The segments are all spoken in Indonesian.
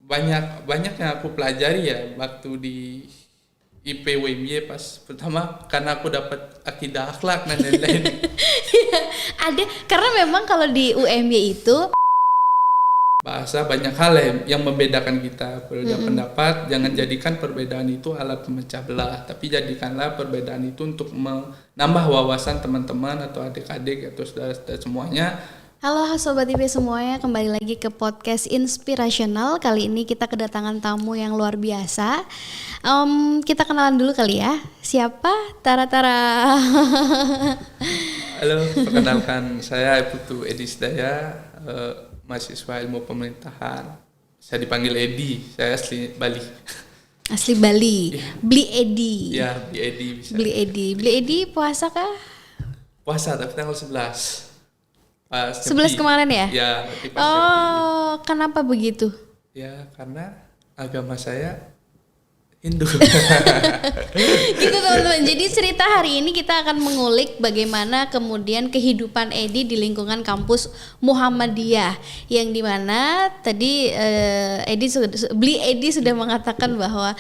banyak yang aku pelajari ya waktu di IPWMY pas pertama, karena aku dapat akidah akhlak dan lain-lain. Ada, karena memang kalau di UMY itu Bahasa banyak hal yang membedakan kita. Berbeda pendapat, jangan jadikan perbedaan itu alat pemecah belah, tapi jadikanlah perbedaan itu untuk menambah wawasan teman-teman atau adik-adik atau saudara-saudara semuanya. halo Sobat IP semuanya, kembali lagi ke podcast inspirasional. Kali ini kita kedatangan tamu yang luar biasa. Kita kenalan dulu kali ya. Siapa? Tara-tara. Halo, perkenalkan saya Putu Edi Sedaya, mahasiswa ilmu pemerintahan. Saya dipanggil Edi, saya asli Bali. Asli Bali. Beli Edi. Ya, Bli Edi bisa. Beli Edi. Beli Edi puasa kah? Puasa tapi tanggal 11. Pas 11 Nyepi. kemarin ya? Ya, nanti pas Nyepi. Oh, kenapa begitu? Ya, karena agama saya Hindu. Gitu teman-teman. Jadi cerita hari ini kita akan mengulik bagaimana kemudian kehidupan Edi di lingkungan kampus Muhammadiyah, yang dimana tadi Beli Edi sudah mengatakan bahwa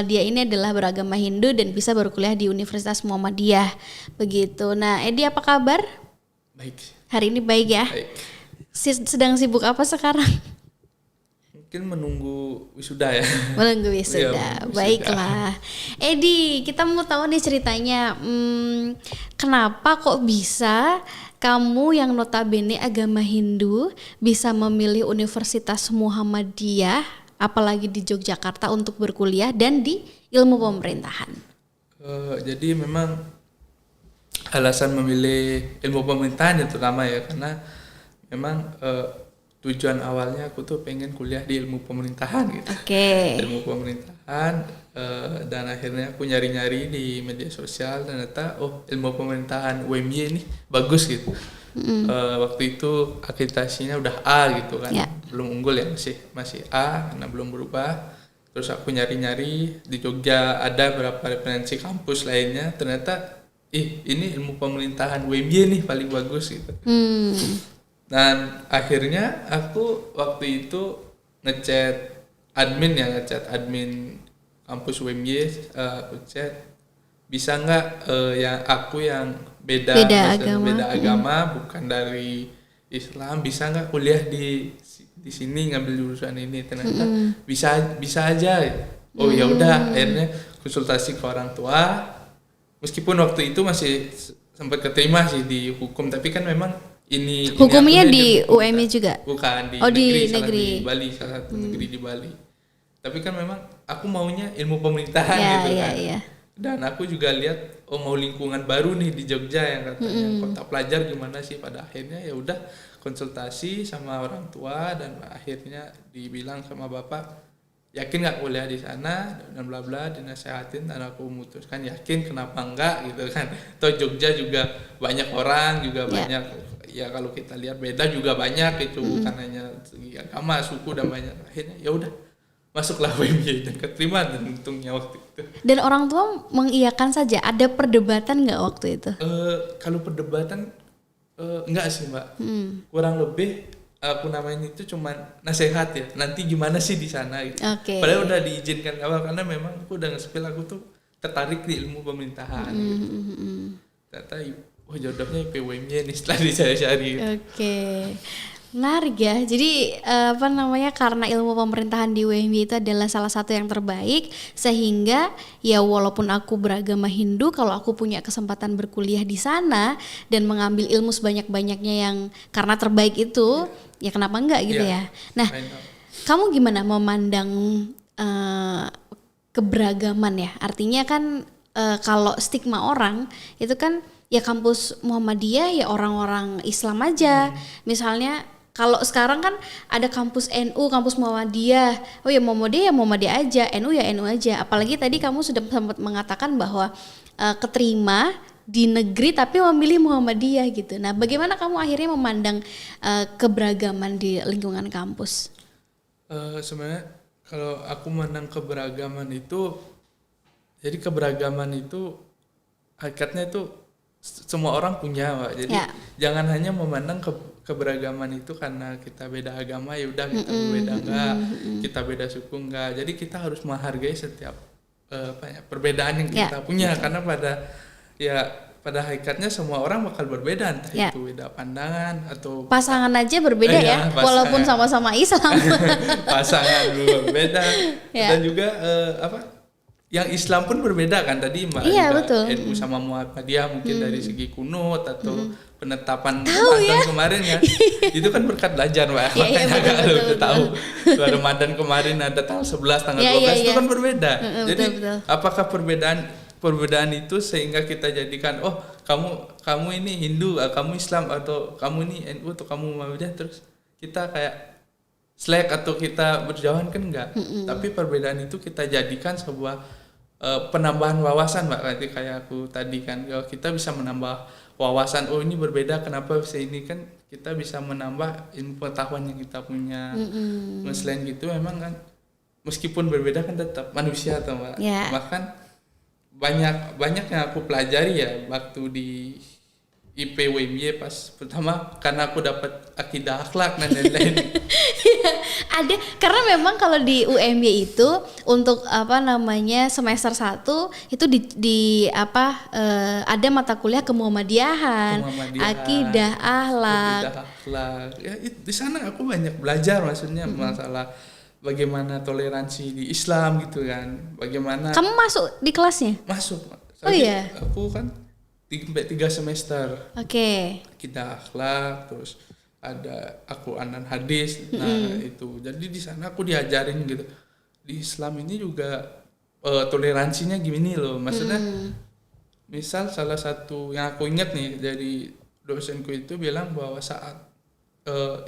dia ini adalah beragama Hindu dan bisa berkuliah di Universitas Muhammadiyah. Begitu. Nah, Edi apa kabar? Baik. Hari ini baik ya? Baik. Sedang sibuk apa sekarang? Mungkin menunggu wisuda ya. Menunggu Iya, wisuda. menunggu wisuda. Baiklah. Edi, kita mau tahu nih ceritanya. Kenapa kok bisa kamu yang notabene agama Hindu bisa memilih Universitas Muhammadiyah, apalagi di Yogyakarta untuk berkuliah dan di ilmu pemerintahan? Jadi memang alasan memilih ilmu pemerintahan yang terutama ya, karena memang tujuan awalnya aku tuh pengen kuliah di ilmu pemerintahan gitu. Oke. Ilmu pemerintahan, dan akhirnya aku nyari-nyari di media sosial, ternyata ilmu pemerintahan UMY ini bagus gitu. Waktu itu akreditasinya udah A gitu kan. Ya. Belum unggul ya, masih A karena belum berubah. Terus aku nyari-nyari di Jogja ada beberapa referensi kampus lainnya, ternyata ini ilmu pemerintahan UMY nih paling bagus gitu. Dan akhirnya aku waktu itu ngechat admin kampus UMY, aku chat bisa nggak yang beda agama, bukan dari Islam, bisa nggak kuliah di sini ngambil jurusan ini. Ternyata bisa aja. Oh ya udah, akhirnya konsultasi ke orang tua. Meskipun waktu itu masih sempat keterima sih di hukum, tapi kan memang hukumnya di UMY juga? Bukan, di negeri. Di Bali, salah satu negeri di Bali. Tapi kan memang aku maunya ilmu pemerintahan gitu kan. Dan aku juga lihat mau lingkungan baru nih di Jogja yang katanya kota pelajar gimana sih. Pada akhirnya ya udah konsultasi sama orang tua dan akhirnya dibilang sama bapak, yakin nggak kuliah di sana dan bla bla, dinasehatin, dan aku memutuskan yakin, kenapa enggak gitu kan. Toh Jogja juga banyak orang, juga banyak ya, kalau kita lihat beda juga banyak itu, bukan hanya segi agama, suku, dan banyak. Akhirnya ya udah masuklah UMY dan keterima, dan untungnya waktu itu. Dan orang tua mengiyakan saja. Ada perdebatan nggak waktu itu? Kalau perdebatan enggak sih Mbak. Kurang lebih aku namain itu cuman nasihat ya, nanti gimana sih di sana gitu. Padahal udah diizinkan awal, karena memang aku udah nge-spill aku tuh tertarik di ilmu pemerintahan gitu. Ternyata jodohnya IPWMY nih setelah dicari-cari. Menarik ya. Jadi karena ilmu pemerintahan di UMY itu adalah salah satu yang terbaik, sehingga ya walaupun aku beragama Hindu, kalau aku punya kesempatan berkuliah di sana dan mengambil ilmu sebanyak-banyaknya yang karena terbaik itu, ya kenapa enggak gitu ya. Nah, kamu gimana memandang keberagaman ya? Artinya kan kalau stigma orang itu kan ya kampus Muhammadiyah ya orang-orang Islam aja. Misalnya kalau sekarang kan ada kampus NU, kampus Muhammadiyah. Oh ya Muhammadiyah ya Muhammadiyah aja, NU ya NU aja. Apalagi tadi kamu sudah sempat mengatakan bahwa keterima di negeri tapi memilih Muhammadiyah gitu. Nah, bagaimana kamu akhirnya memandang keberagaman di lingkungan kampus? Sebenarnya kalau aku memandang keberagaman itu, jadi keberagaman itu hakikatnya itu semua orang punya Mbak. Jadi jangan hanya memandang keberagaman itu karena kita beda agama ya udah kita berbeda enggak, kita beda suku enggak. Jadi kita harus menghargai setiap perbedaan yang kita punya karena pada hakikatnya semua orang bakal berbeda, entah itu beda pandangan atau pasangan aja berbeda walaupun sama-sama Islam. Pasangan berbeda dan juga yang Islam pun berbeda kan tadi Mbak. Betul. NU sama Muhammadiyah mungkin dari segi kunut atau penetapan Ramadan kemarin ya. Itu kan berkat belajar Mbak. Makanya betul. Tahu. Ramadan kemarin ada tanggal 11, tanggal 12 itu kan berbeda. Jadi apakah perbedaan itu sehingga kita jadikan kamu ini Hindu, kamu Islam, atau kamu ini NU atau kamu Muhammadiyah, terus kita kayak slack atau kita berjauhan kan enggak. Tapi perbedaan itu kita jadikan sebuah penambahan wawasan Mbak. Nanti kayak aku tadi kan, kita bisa menambah wawasan, ini berbeda kenapa bisa ini, kan kita bisa menambah ilmu pengetahuan yang kita punya. Selain gitu memang kan meskipun berbeda kan tetap manusia atau Mbak. Bahkan banyak yang aku pelajari ya waktu di IPWMY pas pertama, karena aku dapat akidah akhlak dan lain-lain. Ada, karena memang kalau di UMY itu untuk semester 1 itu ada mata kuliah kemuhammadiyahan, akidah akhlak. Ya di sana aku banyak belajar, maksudnya masalah bagaimana toleransi di Islam gitu kan. Bagaimana kamu masuk di kelasnya? Masuk. Iya. Aku kan 3 semester. Akidah akhlak, terus ada Al-Quran dan hadis. Nah, itu. Jadi di sana aku diajarin gitu. Di Islam ini juga toleransinya gini loh. Maksudnya misal salah satu yang aku ingat nih dari dosenku itu bilang bahwa saat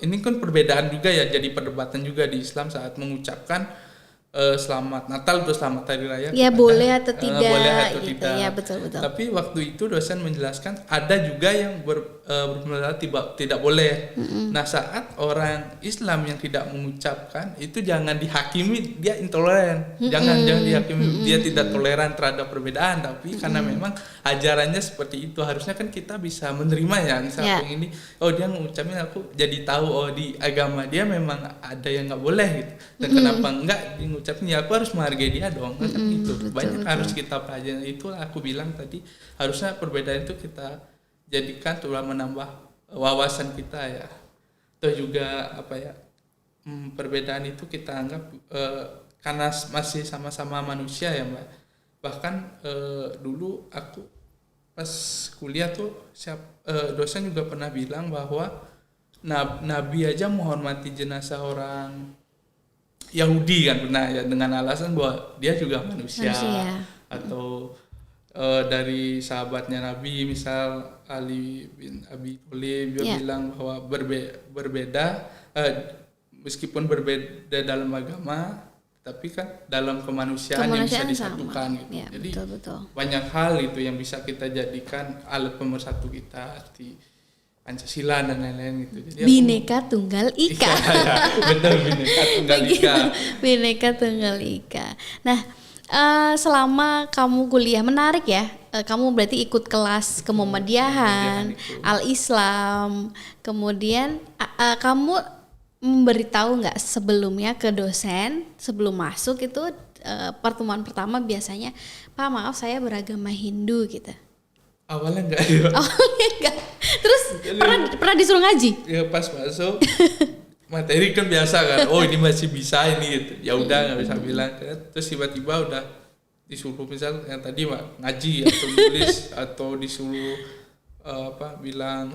ini kan perbedaan juga ya, jadi perdebatan juga di Islam saat mengucapkan selamat Natal atau selamat Hari Raya. Ya boleh atau tidak. Boleh atau gitu. tidak. Ya betul. Tapi waktu itu dosen menjelaskan ada juga yang berpendapat tidak boleh. Nah saat orang Islam yang tidak mengucapkan itu jangan dihakimi dia intoleran. Jangan dihakimi dia tidak toleran terhadap perbedaan. Tapi karena memang ajarannya seperti itu, harusnya kan kita bisa menerima ya. Misalnya ini, dia mengucapin, aku jadi tahu di agama dia memang ada yang nggak boleh gitu. Dan kenapa enggak ngucapin, ya aku harus menghargai dia dong. Kan gitu. Banyak harus kita pelajari. Itulah aku bilang tadi, harusnya perbedaan itu kita jadikan telah menambah wawasan kita ya. Atau juga perbedaan itu kita anggap karena masih sama-sama manusia ya Mbak. Bahkan dulu aku pas kuliah tuh dosen juga pernah bilang bahwa Nabi aja menghormati jenazah orang Yahudi kan pernah ya, dengan alasan bahwa dia juga manusia. Atau dari sahabatnya Nabi, misal Ali bin Abi Thalib dia bilang bahwa berbeda meskipun berbeda dalam agama, tapi kan dalam kemanusiaan yang bisa disatukan gitu. Ya, jadi betul. Banyak hal itu yang bisa kita jadikan alat pemersatu kita, seperti Pancasila dan lain-lain gitu. Jadi Bhinneka Tunggal Ika. Betul, Bhinneka Tunggal Ika. Bhinneka Tunggal Ika. Nah, selama kamu kuliah menarik ya. Kamu berarti ikut kelas kemuhammadiyahan, Al-Islam. Kemudian kamu memberitahu nggak sebelumnya ke dosen sebelum masuk itu, pertemuan pertama biasanya, Pak maaf saya beragama Hindu gitu. Awalnya enggak. Terus pernah disuruh ngaji? Ya pas masuk materi kan biasa kan. Ini masih bisa ini gitu. Ya udah enggak bisa bilang. Terus tiba-tiba udah disuruh misal yang tadi ngaji atau nulis atau disuruh bilang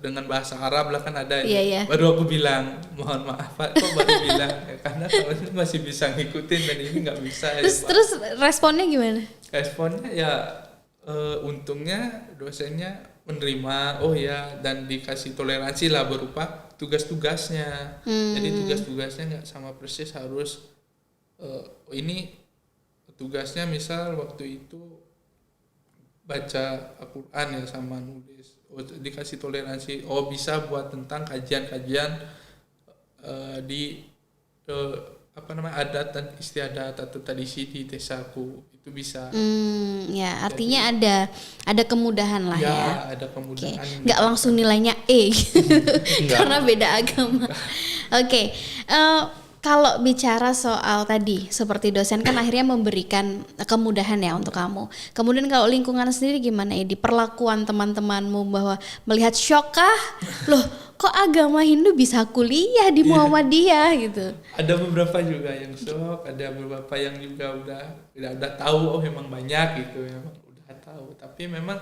dengan bahasa Arab lah kan ada. Baru aku bilang, mohon maaf Pak, kok baru bilang ya, karena kalau masih bisa ngikutin dan ini enggak bisa. Terus responnya gimana? Responnya ya untungnya dosennya menerima dan dikasih toleransi lah berupa tugas-tugasnya. Jadi tugas-tugasnya nggak sama persis harus ini tugasnya misal waktu itu baca Al-Quran ya sama nulis, dikasih toleransi bisa buat tentang kajian-kajian di adat dan istiadat atau tradisi di desaku itu bisa. Ya artinya ada kemudahan lah ya. Ada Oke, kemudahan. nggak langsung nilainya E Enggak. karena beda agama. Oke, kalau bicara soal tadi, seperti dosen kan akhirnya memberikan kemudahan ya untuk kamu. Kemudian kalau lingkungan sendiri gimana ya? Di perlakuan teman-temanmu bahwa melihat shock kah? Loh, kok agama Hindu bisa kuliah di Muhammadiyah gitu? Ada beberapa juga yang shock, ada beberapa yang juga udah tahu, oh memang banyak gitu, memang udah tahu. Tapi memang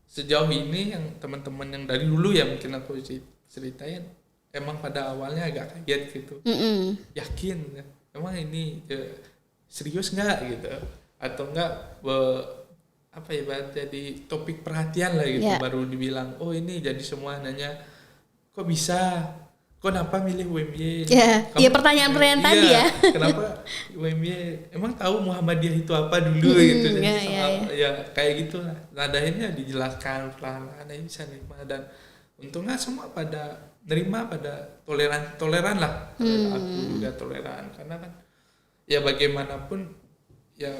sejauh ini yang teman-teman yang dari dulu ya mungkin aku ceritain, emang pada awalnya agak kaget gitu. Yakin emang ini serius nggak gitu, atau enggak jadi topik perhatian lah gitu. Baru dibilang oh ini, jadi semua nanya kok bisa, kok kenapa milih UMY? Iya, pertanyaan-pertanyaan tadi ya. Kenapa UMY? Emang tahu Muhammadiyah itu apa dulu gitu. Jadi ya kayak gitulah. Nah, akhirnya dijelaskan pelan-pelan, bisa nerima, dan untungnya semua pada nerima, pada toleran lah. Aku juga toleran karena kan ya bagaimanapun ya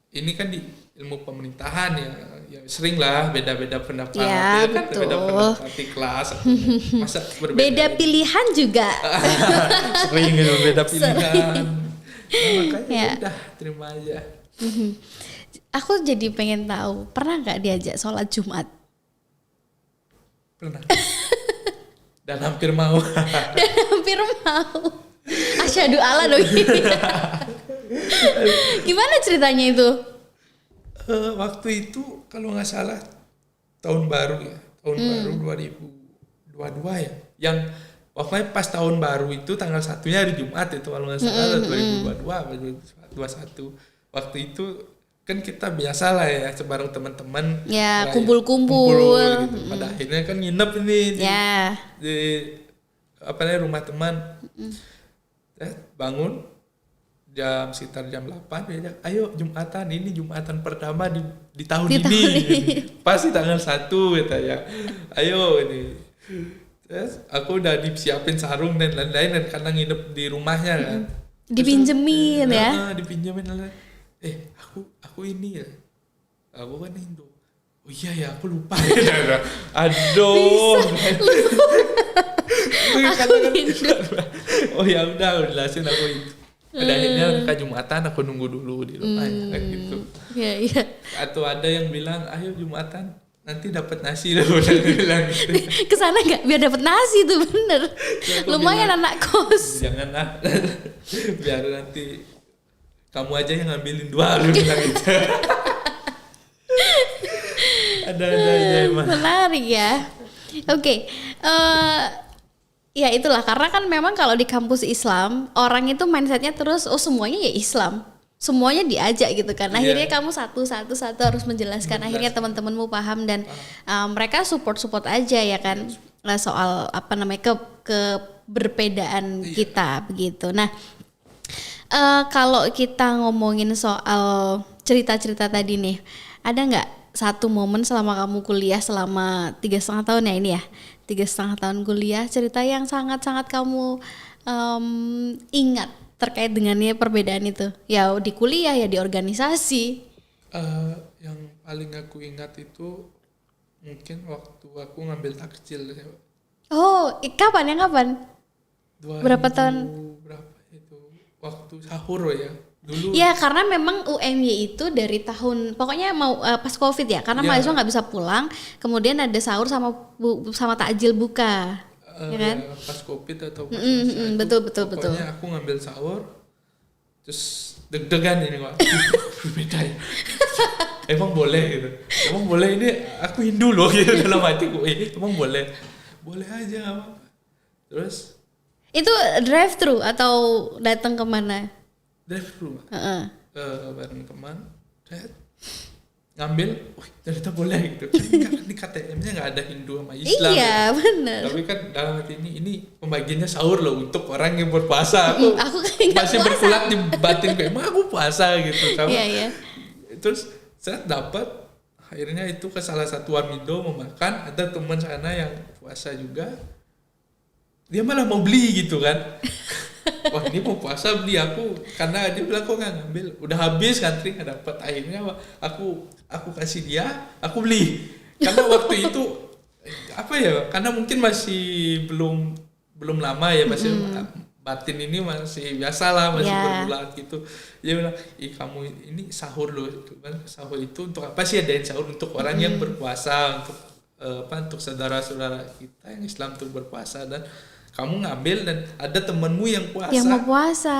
ini kan di ilmu pemerintahan ya sering lah beda-beda pendapat. Ya, kan betul. beda pendapat di kelas. Masa berbeda. Beda pilihan juga. Sering gitu, beda pilihan. Nah, makanya udah terima aja. Aku jadi pengen tahu, pernah nggak diajak sholat Jumat? Pernah. Dan hampir mau. Asyhadu Allah dong. Gimana ceritanya itu? Waktu itu kalau nggak salah tahun baru 2022 ya. Yang pokoknya pas tahun baru itu tanggal 1-nya hari Jumat itu kalau nggak salah 2022 2021. Waktu itu kan kita biasa lah ya bareng teman-teman. Ya kumpul-kumpul. Gitu. Pada akhirnya kan nginep ini di rumah teman. Bangun sekitar jam 8 dia, ayo Jumatan, ini Jumatan pertama di tahun ini. Pasti tanggal 1 katanya. Ayo ini. Terus aku udah disiapin sarung dan lain-lain, dan karena nginep di rumahnya kan. Dipinjemin ya. Dipinjemin lah. Aku ini ya. Aku kan Hindu. Oh iya ya, aku lupa. Aduh. Oh ya udah jelasin aku itu. Pada akhirnya mereka Jumatan, aku nunggu dulu di rumahnya kayak gitu. Iya. Atau ada yang bilang, ayo Jumatan nanti dapat nasi loh, udah bilang gitu. Kesana nggak biar dapat nasi tuh bener. Lumayan bilang, anak kos. Janganlah, biar nanti kamu aja yang ngambilin 2 lu bilang gitu. Ada emang. Menarik ya. Oke. Ya itulah, karena kan memang kalau di kampus Islam orang itu mindsetnya terus semuanya ya Islam, semuanya diajak gitu kan. Akhirnya kamu satu harus menjelaskan. Akhirnya teman-temanmu paham dan mereka support aja ya kan, soal keberbedaan kita begitu. Nah kalau kita ngomongin soal cerita-cerita tadi nih, ada nggak satu momen selama kamu kuliah selama 3,5 tahun ya ini ya, 3,5 tahun kuliah, cerita yang sangat-sangat kamu ingat terkait dengannya perbedaan itu? Ya di kuliah, ya di organisasi. Yang paling aku ingat itu mungkin waktu aku ngambil takjil. Oh, kapan? Berapa tahun? Berapa itu? Waktu sahur ya. Dulu. Ya karena memang UMY itu dari tahun pokoknya mau pas COVID ya, karena mahasiswa nggak bisa pulang, kemudian ada sahur sama takjil buka, ya kan? Ya, pas COVID atau pas betul. Pokoknya aku ngambil sahur, terus deg-degan ini kok. Berbeda ya. Emang boleh gitu. Emang boleh, ini aku Hindu loh gitu dalam hatiku. Emang boleh aja nggak apa-apa. Terus itu drive thru atau datang kemana? Drive thru, bareng teman, ngambil, ternyata boleh gitu. Kan di KTM-nya nggak ada Hindu sama Islam. Iya, gitu. Benar. Tapi kan dalam hati ini pembagiannya sahur loh untuk orang yang berpuasa. Aku masih berkulat di batinku, emang aku puasa gitu. Iya. Terus saya dapat, akhirnya itu ke salah satu warmindo mau makan, ada teman sana yang puasa juga. Dia malah mau beli gitu kan. wah ini mau puasa beli aku, karena dia bilang kok nggak ngambil, udah habis ngantri nggak dapat, akhirnya aku kasih dia, aku beli karena waktu itu apa ya, karena mungkin masih belum lama ya, masih batin ini masih biasa lah, masih berbulan gitu. Dia bilang, ih kamu ini sahur loh, sahur itu untuk apa sih, adain sahur untuk orang yang berpuasa, untuk untuk saudara-saudara kita yang Islam tuh berpuasa, dan kamu ngambil dan ada temenmu yang puasa. Yang mau puasa.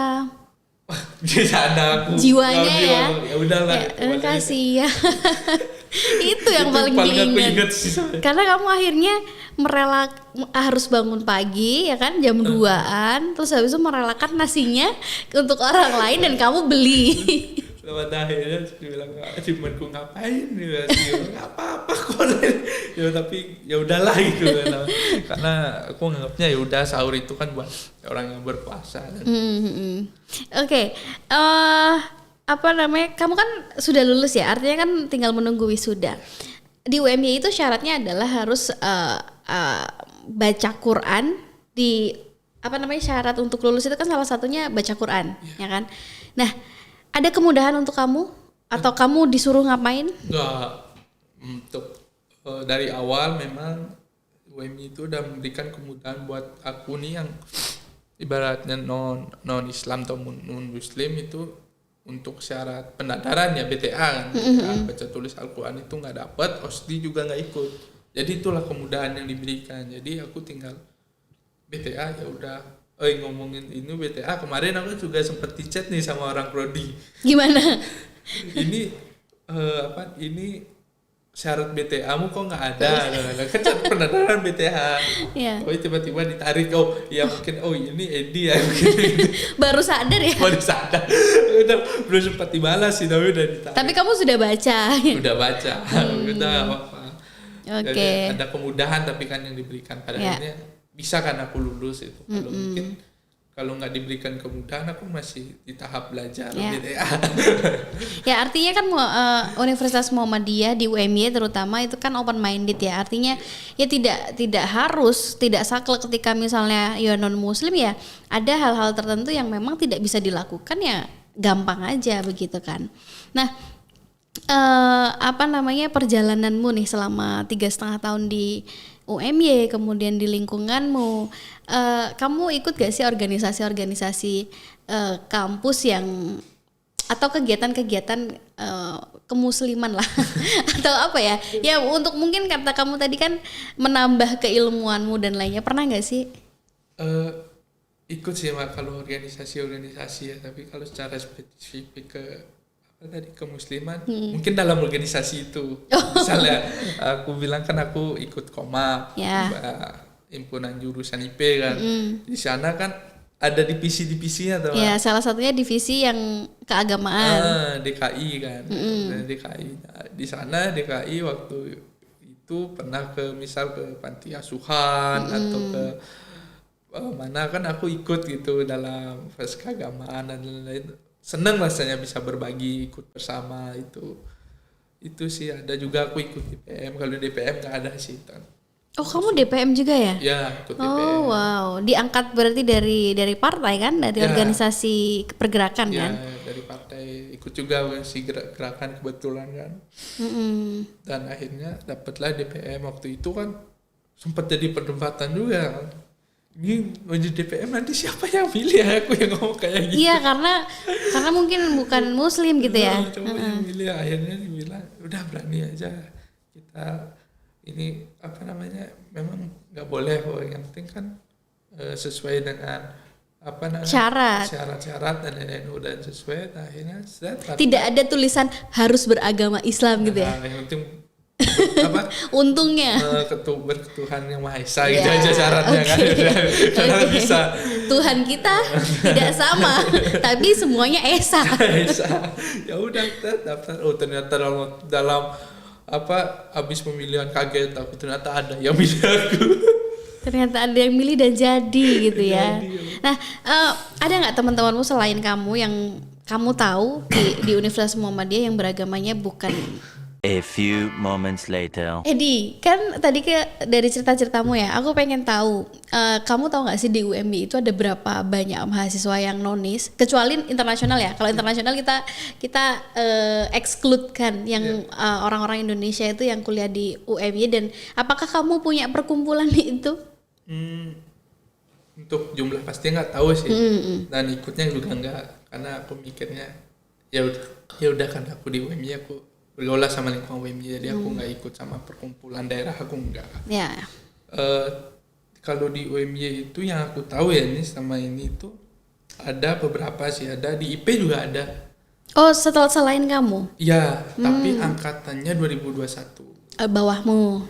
Bisa ada aku. Jiwanya ya. Ya udahlah. Kasih ya. Itu yang paling diingat. Karena kamu akhirnya harus bangun pagi ya kan, jam 2-an, terus habis itu merelakan nasinya untuk orang lain dan kamu beli. Pada akhirnya dia bilang, temanku ngapain dia, nggak apa-apa kok, ya tapi ya udahlah gitu, karena aku nganggapnya ya udah, sahur itu kan buat orang yang berpuasa. Oke. Apa namanya, kamu kan sudah lulus ya, artinya kan tinggal menunggu wisuda. Di UMY itu syaratnya adalah harus baca Quran. Di apa namanya, syarat untuk lulus itu kan salah satunya baca Quran, ya kan. Nah, ada kemudahan untuk kamu atau kamu disuruh ngapain? Enggak, untuk dari awal memang UMY itu udah memberikan kemudahan buat aku nih yang ibaratnya non Islam atau non Muslim, itu untuk syarat pendaftaran ya BTA kan, baca tulis Al-Quran itu nggak dapat, OSDI juga nggak ikut. Jadi itulah kemudahan yang diberikan. Jadi aku tinggal BTA ya udah. Ngomongin ini BTA, kemarin aku juga sempat di-chat nih sama orang prodi. Gimana? Ini ini syarat BTA-mu kok nggak ada? Kan pendaftaran BTA. Yeah. Oh tiba-tiba ditarik. Oh ya mungkin ini Edi ya. Baru sadar ya? Baru sadar. Udah belum sempat dibalas sih, tapi udah ditarik. Tapi kamu sudah baca? Udah baca. Udah apa? Oke. Ada kemudahan tapi kan yang diberikan pada akhirnya bisa kan aku lulus itu. Kalau mungkin kalau nggak diberikan kemudahan, aku masih di tahap belajar BTA. Ya artinya kan Universitas Muhammadiyah di UMY terutama itu kan open minded ya. Artinya ya tidak harus, tidak saklek ketika misalnya ya non muslim ya, ada hal-hal tertentu yang memang tidak bisa dilakukan ya gampang aja begitu kan. Nah, apa namanya, perjalananmu nih selama 3,5 tahun di UMY, kemudian di lingkunganmu, kamu ikut gak sih organisasi-organisasi kampus yang atau kegiatan-kegiatan kemusliman lah atau apa ya? Ya untuk mungkin kata kamu tadi kan menambah keilmuanmu dan lainnya, pernah gak sih? Ikut sih Mak, kalau organisasi-organisasi ya, tapi kalau secara spesifik ke kemusliman mungkin dalam organisasi itu. Misalnya aku bilang kan aku ikut KOMA, himpunan jurusan IP kan. Di sana kan ada divisi-divisinya tuh. Ya, salah satunya divisi yang keagamaan. DKI kan. DKI. Di sana DKI waktu itu pernah misal ke panti asuhan atau ke mana kan aku ikut gitu dalam fase keagamaan dan lain-lain. Seneng rasanya bisa berbagi, ikut bersama itu sih. Ada juga aku ikut DPM. Kalau DPM nggak ada sih. Oh, kamu DPM juga ya? Ya, ikut DPM. Oh wow, diangkat berarti dari partai kan, dari organisasi pergerakan kan? Ya, dari partai. Ikut juga si gerakan kebetulan kan. Dan akhirnya dapatlah DPM. Waktu itu kan sempat jadi perdebatan juga. Ini menjadi DPM nanti siapa yang pilih, aku yang ngomong kayak gitu. Iya, karena mungkin bukan muslim gitu ya. Coba yang pilih, akhirnya dibilang udah berani aja kita ini apa namanya, memang nggak boleh, yang penting kan sesuai dengan apa namanya syarat-syarat dan lain-lain, udah sesuai. Akhirnya tidak ada tulisan harus beragama Islam gitu ya. Yang penting apa? Untungnya bertuhan yang Maha Esa gitu aja syaratnya kan. Karena bisa Tuhan kita tidak sama tapi semuanya esa. Ya udah daftar. Oh ternyata dalam apa habis pemilihan kaget aku, ternyata ada yang milih aku. Ternyata ada yang milih dan jadi gitu ya. Nah, ada nggak teman-temanmu selain kamu yang kamu tahu di Universitas Muhammadiyah yang beragamanya bukan A few moments later. Edi, kan tadi dari cerita-ceritamu ya, aku pengen tahu, kamu tahu nggak sih di UMY itu ada berapa banyak mahasiswa yang nonis? Kecuali internasional ya. Kalau internasional kita exclude kan yang orang-orang Indonesia itu yang kuliah di UMY. Dan apakah kamu punya perkumpulan itu? Untuk jumlah pasti nggak tahu sih, dan ikutnya juga nggak, karena aku mikirnya ya udah kan aku di UMY, aku lola sama lingkungan UMY, jadi aku nggak ikut sama perkumpulan daerah, aku nggak. Ya. Kalau di UMY itu yang aku tahu ya ini sama ini tuh ada beberapa sih, ada di IP juga ada. Oh, selain kamu? Ya, tapi angkatannya 2021. Bawahmu.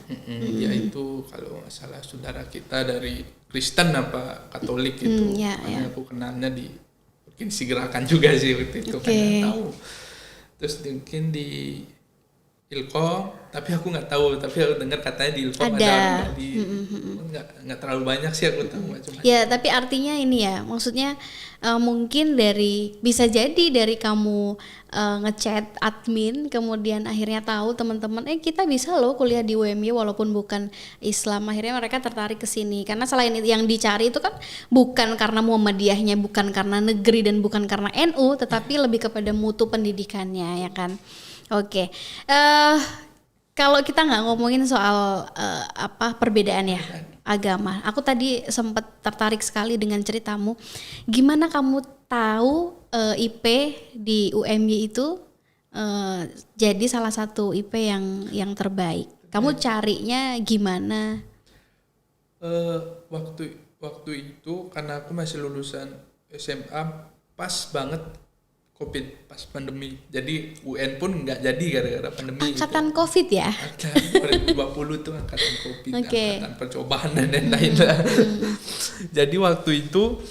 Yaitu kalau nggak salah saudara kita dari Kristen apa Katolik itu, makanya aku kenalnya di mungkin si gerakan juga sih waktu itu, kan tahu. Terus mungkin di Ilkom, tapi aku nggak tahu, tapi aku dengar katanya di Ilkom ada di nggak terlalu banyak sih aku tahu macam-macam. Ya, tapi artinya ini ya, maksudnya mungkin bisa jadi dari kamu ngechat admin, kemudian akhirnya tahu teman-teman, kita bisa loh kuliah di UMY walaupun bukan Islam, akhirnya mereka tertarik ke sini. Karena selain yang dicari itu kan bukan karena Muhammadiyahnya, bukan karena negeri dan bukan karena NU, tetapi lebih kepada mutu pendidikannya, ya kan. Oke. Kalau kita nggak ngomongin soal perbedaan ya agama, aku tadi sempat tertarik sekali dengan ceritamu. Gimana kamu tahu IP di UMY itu jadi salah satu IP yang terbaik? Kamu carinya gimana? Waktu itu karena aku masih lulusan SMA, pas banget COVID, pas pandemi. Jadi UN pun nggak jadi gara-gara pandemi. Angkatan gitu. COVID ya? Angkatan 2020 tuh angkatan COVID, angkatan percobaan dan lain-lain lah. Jadi waktu itu,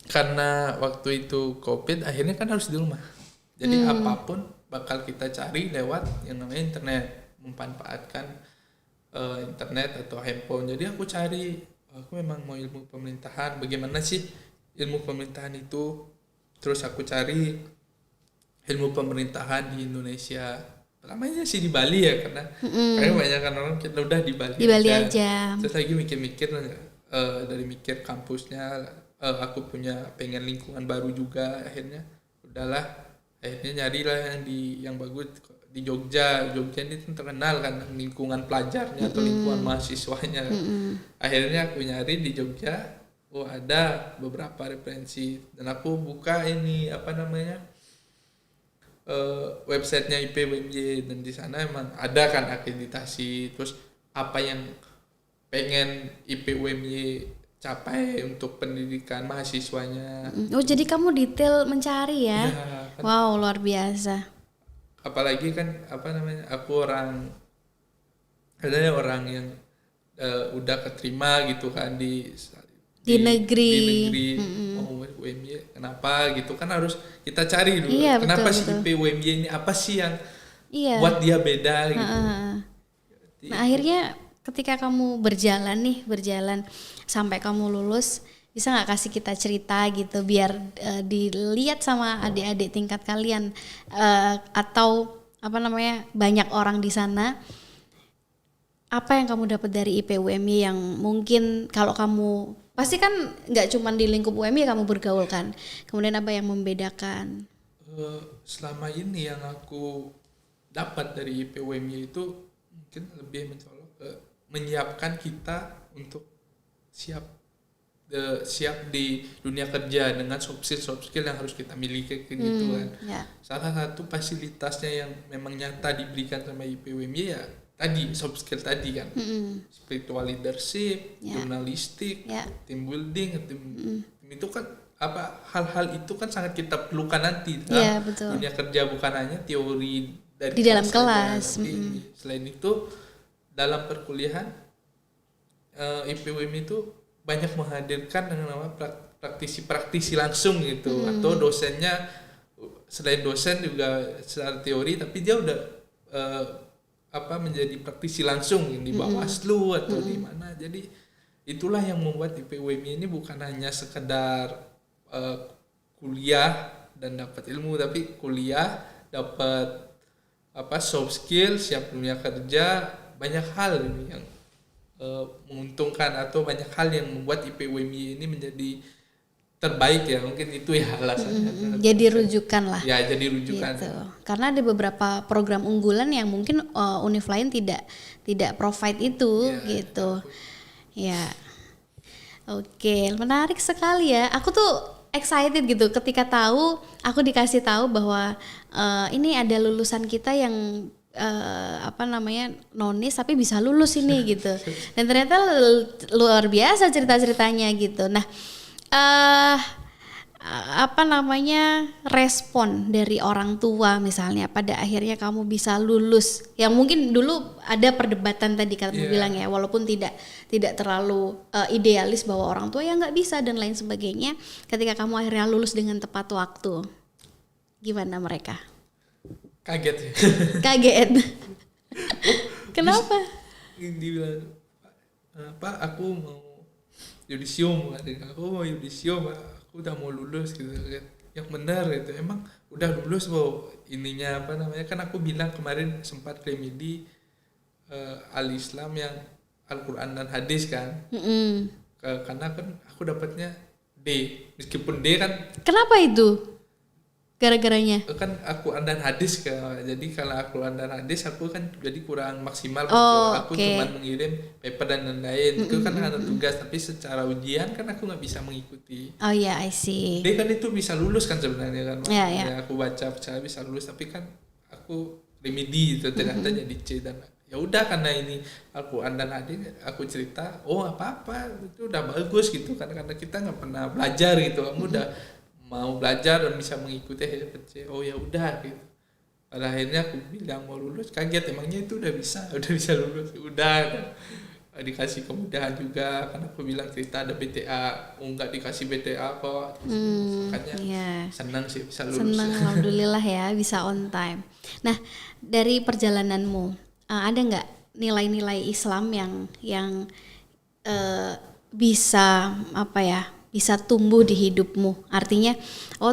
karena waktu itu COVID, akhirnya kan harus di rumah. Jadi apapun bakal kita cari lewat yang namanya internet, memanfaatkan internet atau handphone. Jadi aku memang mau ilmu pemerintahan, bagaimana sih ilmu pemerintahan itu. Terus aku cari ilmu pemerintahan di Indonesia. Pertamanya sih di Bali ya, karena banyak kan orang kita udah di Bali. Di Bali aja. Terus lagi mikir-mikir dari mikir kampusnya, aku pengen lingkungan baru juga. Akhirnya nyarilah yang bagus di Jogja. Jogja ini terkenal kan lingkungan pelajarnya atau lingkungan mahasiswanya. Akhirnya aku nyari di Jogja. Ada beberapa referensi dan aku buka websitenya IP UMY, dan di sana emang ada kan akreditasi, terus apa yang pengen IP UMY capai untuk pendidikan mahasiswanya. Jadi kamu detail mencari ya? Kan. Wow, luar biasa. Apalagi kan aku orang yang udah keterima gitu kan di negeri. UMY, kenapa gitu kan harus kita cari dulu. Kenapa sih IP UMY ini, apa sih yang buat dia beda gitu. Nah, akhirnya ketika kamu berjalan sampai kamu lulus, bisa nggak kasih kita cerita gitu biar dilihat sama adik-adik tingkat kalian atau banyak orang di sana. Apa yang kamu dapat dari IP UMY yang mungkin kalau kamu pasti kan nggak cuma di lingkup UMY kamu bergaul kan, kemudian apa yang membedakan? Selama ini yang aku dapat dari IP UMY itu mungkin lebih menyiapkan kita untuk siap di dunia kerja dengan soft skill yang harus kita miliki gitu kan. Salah satu fasilitasnya yang memang nyata diberikan sama IP UMY ya tadi soft skill tadi kan, spiritual leadership, jurnalistik, team building, itu kan hal-hal itu kan sangat kita perlukan nanti dalam dunia kerja, bukan hanya teori dari di dalam kelas. Selain itu dalam perkuliahan IPUM itu banyak menghadirkan dengan praktisi langsung gitu, atau dosennya selain dosen juga secara teori tapi dia udah menjadi praktisi langsung di Bawaslu atau di mana. Jadi itulah yang membuat IPUM ini bukan hanya sekedar kuliah dan dapat ilmu, tapi kuliah dapat soft skill, siap dunia kerja, banyak hal ini yang menguntungkan atau banyak hal yang membuat IP UMY ini menjadi terbaik ya, mungkin itu ya alasannya. Jadi rujukan lah. Ya, jadi rujukan. Gitu. Karena ada beberapa program unggulan yang mungkin univ lain tidak provide itu gitu. Ya. Oke, menarik sekali ya. Aku tuh excited gitu ketika aku dikasih tahu bahwa ini ada lulusan kita yang nonis tapi bisa lulus ini gitu. Dan ternyata luar biasa cerita-ceritanya gitu. Nah, respon dari orang tua misalnya pada akhirnya kamu bisa lulus, yang mungkin dulu ada perdebatan tadi kamu bilang ya, walaupun tidak terlalu idealis bahwa orang tua ya nggak bisa dan lain sebagainya, ketika kamu akhirnya lulus dengan tepat waktu, gimana mereka? Kaget ya. Kaget. Kenapa? Dibilang, Pak, aku mau yudisium, aku udah mau lulus gitu kan. Yang benar itu emang udah lulus ininya kan aku bilang kemarin sempat remedi al-Islam yang Al-Quran dan hadis kan. Karena kan aku dapatnya D, meskipun D kan. Kenapa itu? Gara-garanya? Kan Al-Quran dan hadis kan, jadi kalau Al-Quran dan hadis aku kan jadi kurang maksimal. Aku cuma mengirim paper dan lain-lain. Itu kan ada tugas, tapi secara ujian kan aku nggak bisa mengikuti. Oh ya, I see. Dia kan itu bisa lulus kan sebenarnya kan. Ya, aku baca bisa lulus, tapi kan aku remedi itu ternyata jadi C. Dan ya udah, karena ini Al-Quran dan hadis, aku cerita apa itu udah bagus gitu kan, karena kita nggak pernah belajar gitu. Kamu udah mau belajar dan bisa mengikuti ya udah gitu. Pada akhirnya aku bilang mau lulus, kaget, emangnya itu udah bisa lulus. Udah dikasih kemudahan juga, karena aku bilang cerita ada BTA, nggak dikasih BTA kok. Makanya senang sih bisa lulus. Senang, alhamdulillah ya bisa on time. Nah, dari perjalananmu ada nggak nilai-nilai Islam yang bisa bisa tumbuh di hidupmu? Artinya,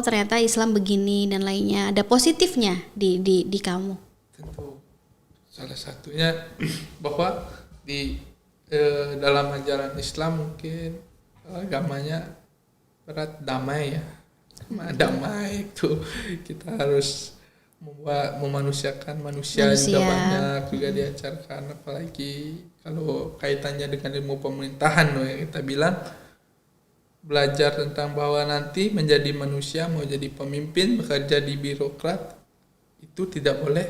ternyata Islam begini dan lainnya, ada positifnya di kamu. Tentu salah satunya bahwa di dalam ajaran Islam mungkin agamanya berat damai ya. Damai itu kita harus memanusiakan manusia juga banyak juga diajarkan, apalagi kalau kaitannya dengan ilmu pemerintahan yang kita bilang, belajar tentang bahwa nanti menjadi manusia, mau jadi pemimpin, bekerja di birokrat, itu tidak boleh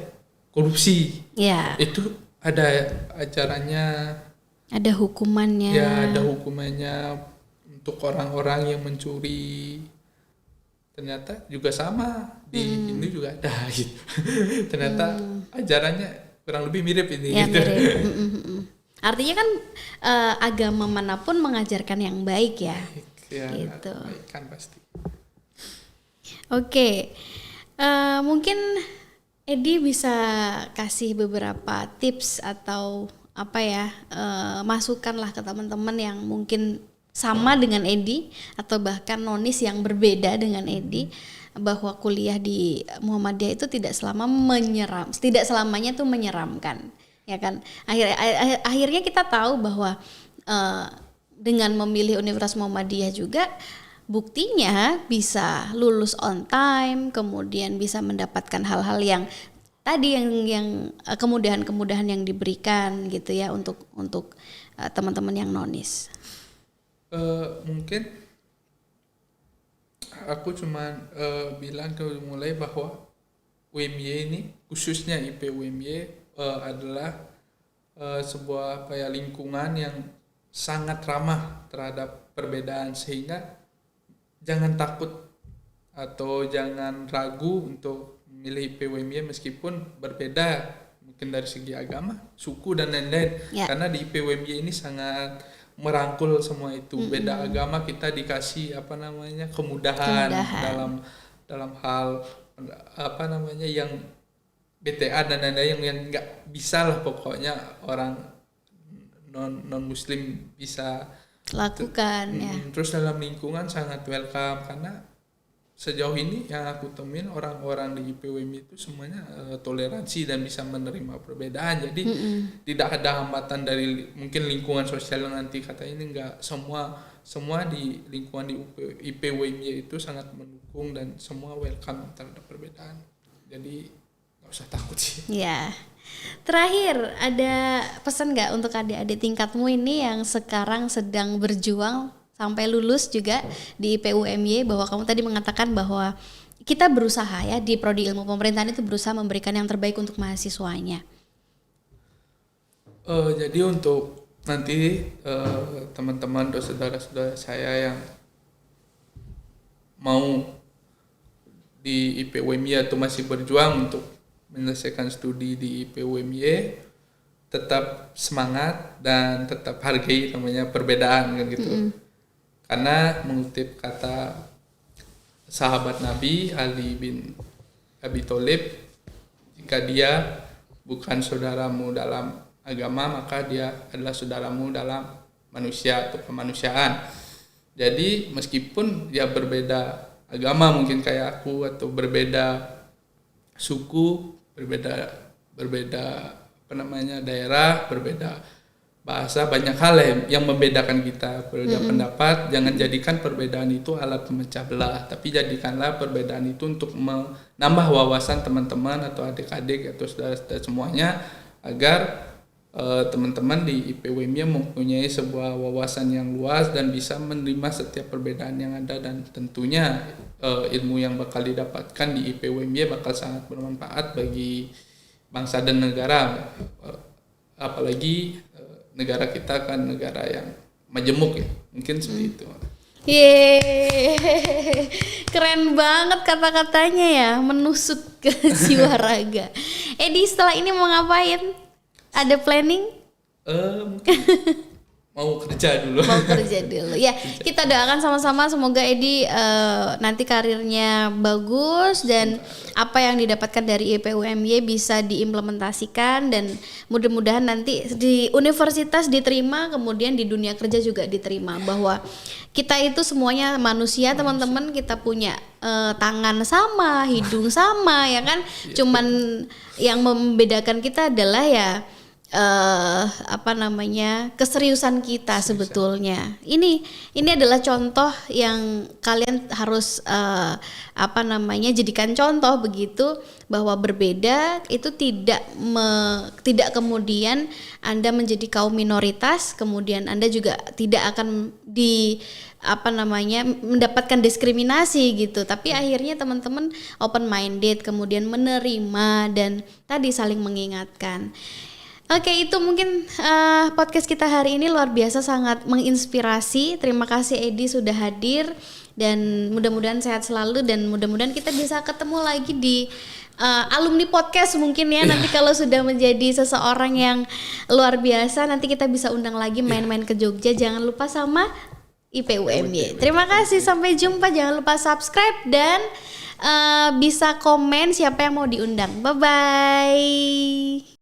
korupsi. Ya. Itu ada ajarannya. Ada hukumannya. Ya, ada hukumannya untuk orang-orang yang mencuri. Ternyata juga sama di Hindu juga ada gitu. Ternyata ajarannya kurang lebih mirip ini. Ya, gitu. Mirip. Artinya kan agama manapun mengajarkan yang baik ya. Ya, gitu. kan pasti. Oke, mungkin Edi bisa kasih beberapa tips atau masukan lah ke teman-teman yang mungkin sama dengan Edi atau bahkan nonis yang berbeda dengan Edi, bahwa kuliah di Muhammadiyah itu tidak selamanya tuh menyeramkan, ya kan? Akhirnya kita tahu bahwa dengan memilih Universitas Muhammadiyah juga buktinya bisa lulus on time, kemudian bisa mendapatkan hal-hal yang tadi yang kemudahan-kemudahan yang diberikan gitu ya untuk teman-teman yang nonis. Mungkin aku cuman bilang mulai bahwa UMY ini, khususnya IP UMY adalah sebuah lingkungan yang sangat ramah terhadap perbedaan, sehingga jangan takut atau jangan ragu untuk memilih IPWMY meskipun berbeda mungkin dari segi agama, suku dan lain-lain. Karena di IPWMY ini sangat merangkul semua itu. Beda agama kita dikasih kemudahan dalam hal yang BTA dan lain-lain yang nggak bisa lah pokoknya orang non muslim bisa lakukan ya. Terus dalam lingkungan sangat welcome, karena sejauh ini yang aku temuin orang-orang di IPWMI itu semuanya toleransi dan bisa menerima perbedaan. Jadi tidak ada hambatan dari mungkin lingkungan sosial yang nanti kata ini enggak, semua di lingkungan di IPWMI itu sangat mendukung dan semua welcome terhadap perbedaan. Jadi nggak usah takut sih. Ya. Terakhir, ada pesan nggak untuk adik-adik tingkatmu ini yang sekarang sedang berjuang sampai lulus juga di IPUMY, bahwa kamu tadi mengatakan bahwa kita berusaha ya di Prodi Ilmu Pemerintahan itu berusaha memberikan yang terbaik untuk mahasiswanya. Jadi untuk nanti teman-teman atau saudara-saudara saya yang mau di IPUMY atau masih berjuang untuk menyelesaikan studi di IPUMY, tetap semangat dan tetap hargai namanya perbedaan kan gitu. Karena mengutip kata sahabat Nabi Ali bin Abi Thalib, jika dia bukan saudaramu dalam agama maka dia adalah saudaramu dalam manusia atau kemanusiaan. Jadi meskipun dia berbeda agama mungkin kayak aku, atau berbeda suku, berbeda daerah, berbeda bahasa, banyak hal yang membedakan kita. Berbeda pendapat, jangan jadikan perbedaan itu alat pemecah belah, tapi jadikanlah perbedaan itu untuk menambah wawasan teman-teman atau adik-adik atau saudara-saudara semuanya, agar teman-teman di IPWMY mempunyai sebuah wawasan yang luas dan bisa menerima setiap perbedaan yang ada. Dan tentunya ilmu yang bakal didapatkan di IPWMY bakal sangat bermanfaat bagi bangsa dan negara, apalagi negara kita kan negara yang majemuk ya, mungkin seperti itu. Yeay, keren banget kata-katanya ya, menusuk ke jiwa raga. Edi, setelah ini mau ngapain? Ada planning? Mungkin mau kerja dulu. Mau kerja dulu. Ya, kita doakan sama-sama semoga Edi nanti karirnya bagus dan apa yang didapatkan dari IPUMY bisa diimplementasikan, dan mudah-mudahan nanti di universitas diterima, kemudian di dunia kerja juga diterima, bahwa kita itu semuanya manusia teman-teman, kita punya tangan sama, hidung sama ya kan. Cuman yang membedakan kita adalah ya keseriusan kita sebetulnya. Ini adalah contoh yang kalian harus jadikan contoh begitu, bahwa berbeda itu tidak kemudian Anda menjadi kaum minoritas, kemudian Anda juga tidak akan mendapatkan diskriminasi gitu, tapi akhirnya teman-teman open minded, kemudian menerima dan tadi saling mengingatkan. Oke, itu mungkin podcast kita hari ini luar biasa, sangat menginspirasi. Terima kasih Edi sudah hadir, dan mudah-mudahan sehat selalu, dan mudah-mudahan kita bisa ketemu lagi di alumni podcast mungkin ya. Nanti kalau sudah menjadi seseorang yang luar biasa, nanti kita bisa undang lagi main-main ke Jogja. Jangan lupa sama IPUMY. Terima kasih, sampai jumpa. Jangan lupa subscribe dan bisa komen siapa yang mau diundang. Bye-bye.